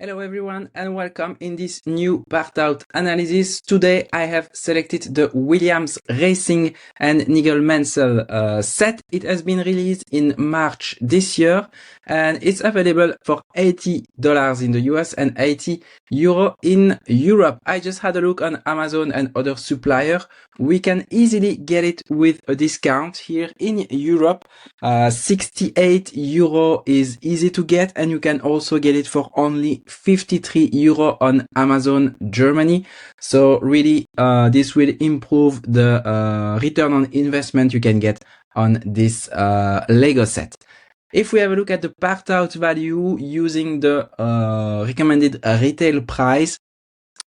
Hello everyone and welcome in this new part out analysis. Today I have selected the Williams Racing and Nigel Mansell set. It has been released in March this year and it's available for $80 in the US and €80 in Europe. I just had a look on Amazon and other suppliers. We can easily get it with a discount here in Europe. €68 is easy to get, and you can also get it for only €53 on Amazon Germany. So really this will improve the return on investment you can get on this Lego set. If we have a look at the part out value using the recommended retail price,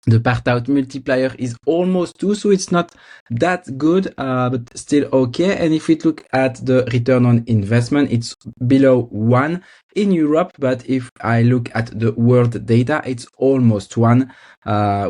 the part out multiplier is almost 2, so it's not that good, but still okay. And if we look at the return on investment, it's below 1 in Europe, but if I look at the world data, it's almost 1,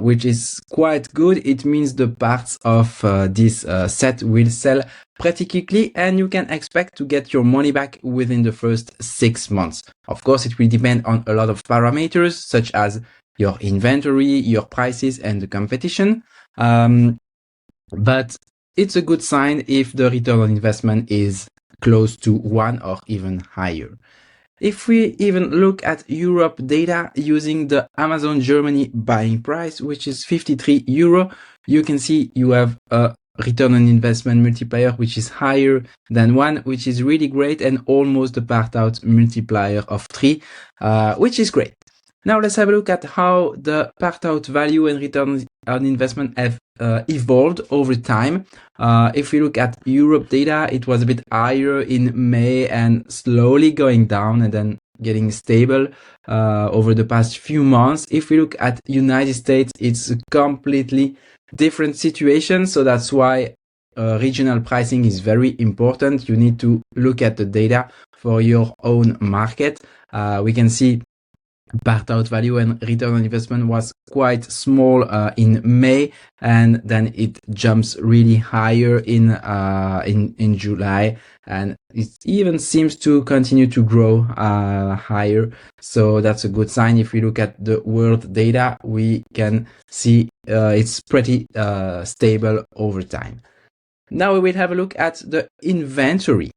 which is quite good. It means the parts of this set will sell pretty quickly, and you can expect to get your money back within the first 6 months. Of course, it will depend on a lot of parameters, such as your inventory, your prices, and the competition. But it's a good sign if the return on investment is close to 1 or even higher. If we even look at Europe data using the Amazon Germany buying price, which is €53, you can see you have a return on investment multiplier which is higher than 1, which is really great, and almost the part out multiplier of 3, which is great. Now let's have a look at how the part out value and return on investment have evolved over time. If we look at Europe data, it was a bit higher in May and slowly going down and then getting stable over the past few months. If we look at United States, it's a completely different situation. So that's why regional pricing is very important. You need to look at the data for your own market. We can see part out value and return on investment was quite small in May, and then it jumps really higher in July, and it even seems to continue to grow higher. So that's a good sign. If we look at the world data, we can see it's pretty stable over time. Now we will have a look at the inventory.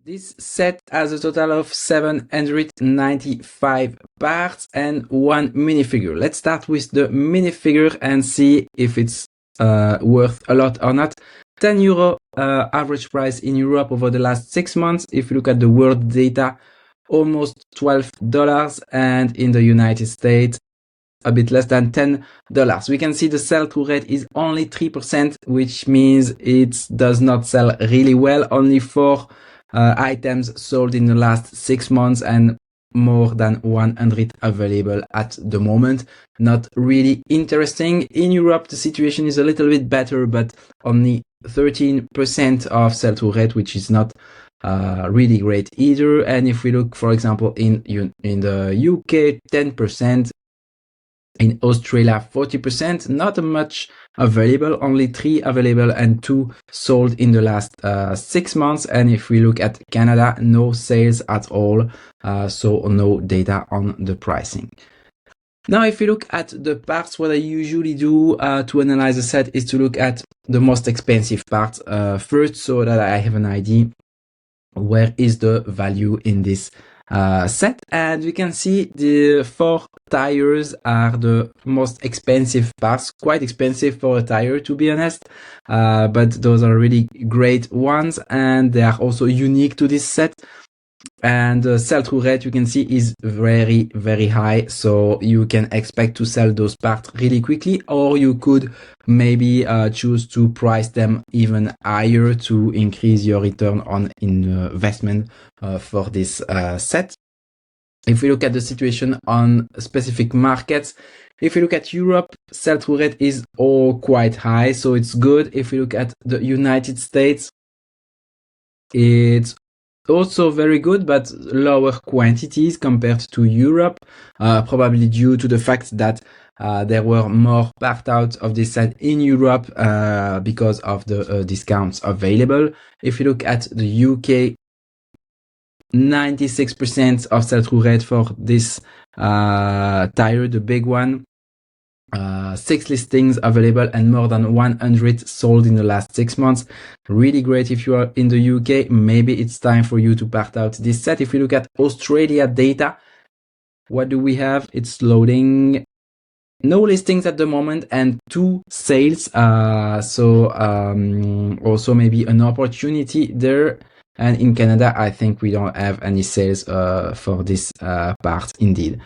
This set has a total of 795 parts and 1 minifigure. Let's start with the minifigure and see if it's worth a lot or not. €10 average price in Europe over the last 6 months. If you look at the world data, almost $12, and in the United States, a bit less than $10. We can see the sell-through rate is only 3%, which means it does not sell really well. Only 4 items sold in the last 6 months and more than 100 available at the moment. Not really interesting. In Europe, the situation is a little bit better, but only 13% of sell-through rate, which is not really great either. And if we look, for example, in the UK, 10%. In Australia, 40%, not much available, only 3 available and 2 sold in the last 6 months. And if we look at Canada, no sales at all, so no data on the pricing. Now, if we look at the parts, what I usually do to analyze a set is to look at the most expensive parts first, so that I have an idea where is the value in this set. And we can see the 4 tires are the most expensive parts, quite expensive for a tire, to be honest, but those are really great ones, and they are also unique to this set. And the sell-through rate, you can see, is very, very high, so you can expect to sell those parts really quickly, or you could maybe choose to price them even higher to increase your return on investment for this set. If we look at the situation on specific markets, if we look at Europe, sell-through rate is all quite high, so it's good. If we look at the United States, it's also very good, but lower quantities compared to Europe, probably due to the fact that there were more part out of this set in Europe because of the discounts available. If you look at the UK, 96% of sell-through rate for this tire, the big one. 6 listings available and more than 100 sold in the last 6 months. Really great if you are in the UK. Maybe it's time for you to part out this set. If you look at Australia data, what do we have? It's loading. No listings at the moment and 2 sales. Also maybe an opportunity there. And in Canada, I think we don't have any sales for this part indeed.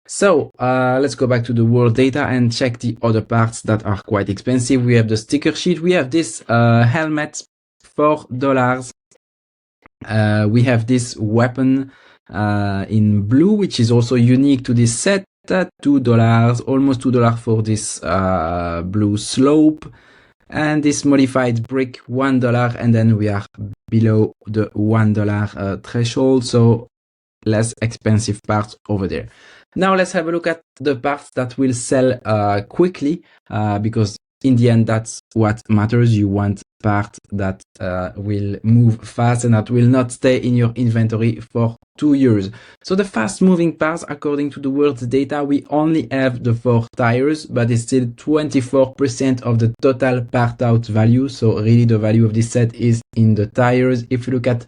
So let's go back to the world data and check the other parts that are quite expensive. We have the sticker sheet. We have this helmet, $4. We have this weapon in blue, which is also unique to this set at $2, almost $2 for this blue slope. And this modified brick, $1, and then we are below the $1 threshold, so less expensive parts over there. Now let's have a look at the parts that will sell quickly, because in the end that's what matters. You want part that will move fast and that will not stay in your inventory for 2 years. So the fast moving parts, according to the world's data, we only have the 4 tires, but it's still 24% of the total part out value. So really the value of this set is in the tires. If you look at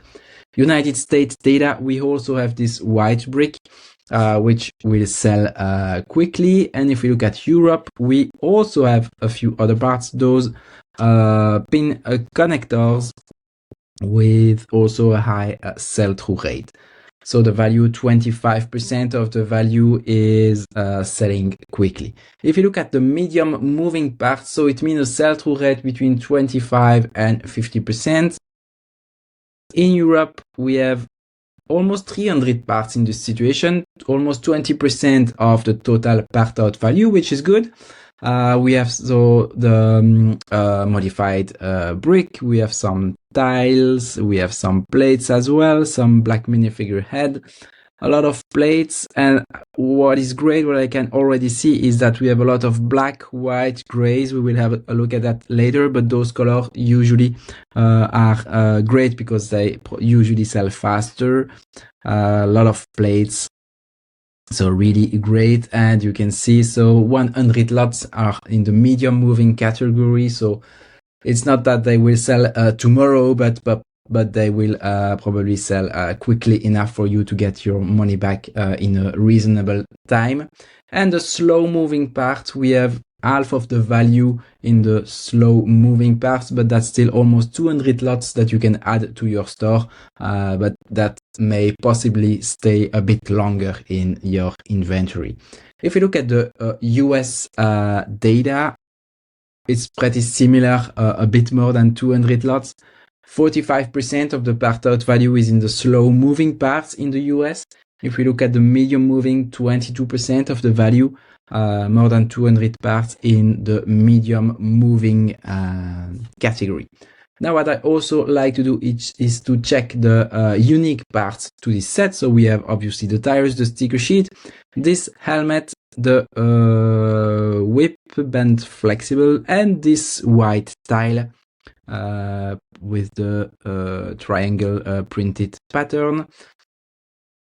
United States data, we also have this white brick, which will sell quickly. And if we look at Europe, we also have a few other parts, those pin connectors with also a high sell-through rate. So the value, 25% of the value is selling quickly. If you look at the medium moving parts, so it means a sell-through rate between 25 and 50%. In Europe, we have almost 300 parts in this situation, almost 20% of the total part out value, which is good. We have the modified brick, we have some tiles, we have some plates as well, some black minifigure head, a lot of plates. And what is great, what I can already see, is that we have a lot of black, white, grays. We will have a look at that later, but those colors usually are great because they usually sell faster. A lot of plates, so really great. And you can see, so 100 lots are in the medium moving category. So it's not that they will sell tomorrow, but they will probably sell quickly enough for you to get your money back in a reasonable time. And the slow moving part, we have half of the value in the slow moving parts, but that's still almost 200 lots that you can add to your store, but that may possibly stay a bit longer in your inventory. If you look at the US data, it's pretty similar, a bit more than 200 lots. 45% of the part out value is in the slow moving parts in the US. If we look at the medium moving, 22% of the value, more than 200 parts in the medium moving category. Now, what I also like to do is to check the unique parts to this set. So we have obviously the tires, the sticker sheet, this helmet, the whip band flexible, and this white tile with the triangle printed pattern.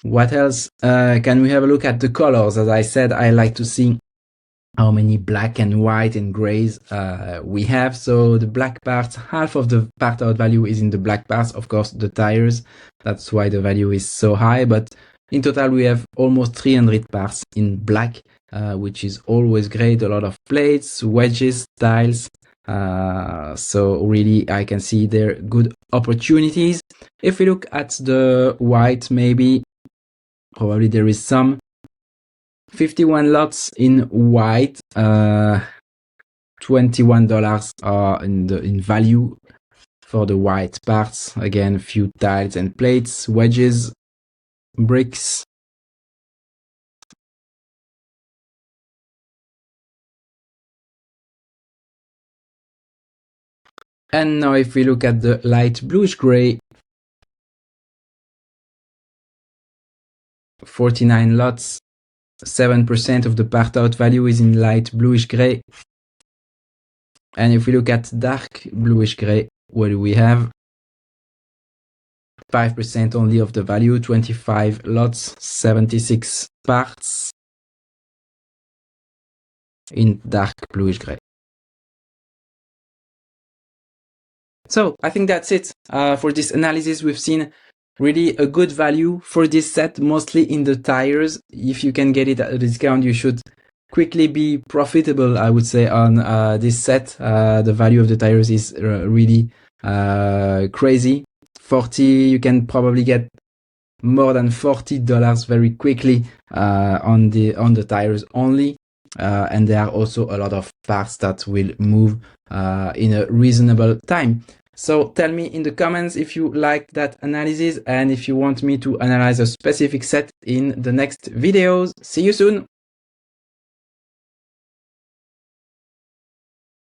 What else? Can we have a look at the colors? As I said, I like to see how many black and white and grays we have. So the black parts, half of the part out value is in the black parts, of course, the tires. That's why the value is so high. But in total, we have almost 300 parts in black, which is always great. A lot of plates, wedges, tiles. So really, I can see there good opportunities. If we look at the white, maybe probably there is some 51 lots in white, $21 in value for the white parts. Again, a few tiles and plates, wedges, bricks. And now if we look at the light bluish gray, 49 lots, 7% of the part out value is in light bluish gray. And if we look at dark bluish gray, what do we have? 5% only of the value, 25 lots, 76 parts in dark bluish gray. So I think that's it for this analysis. We've seen really a good value for this set, mostly in the tires. If you can get it at a discount, you should quickly be profitable, I would say, on this set. The value of the tires is really crazy. 40, you can probably get more than $40 very quickly on the tires only. And there are also a lot of parts that will move in a reasonable time. So tell me in the comments if you like that analysis and if you want me to analyze a specific set in the next videos. See you soon!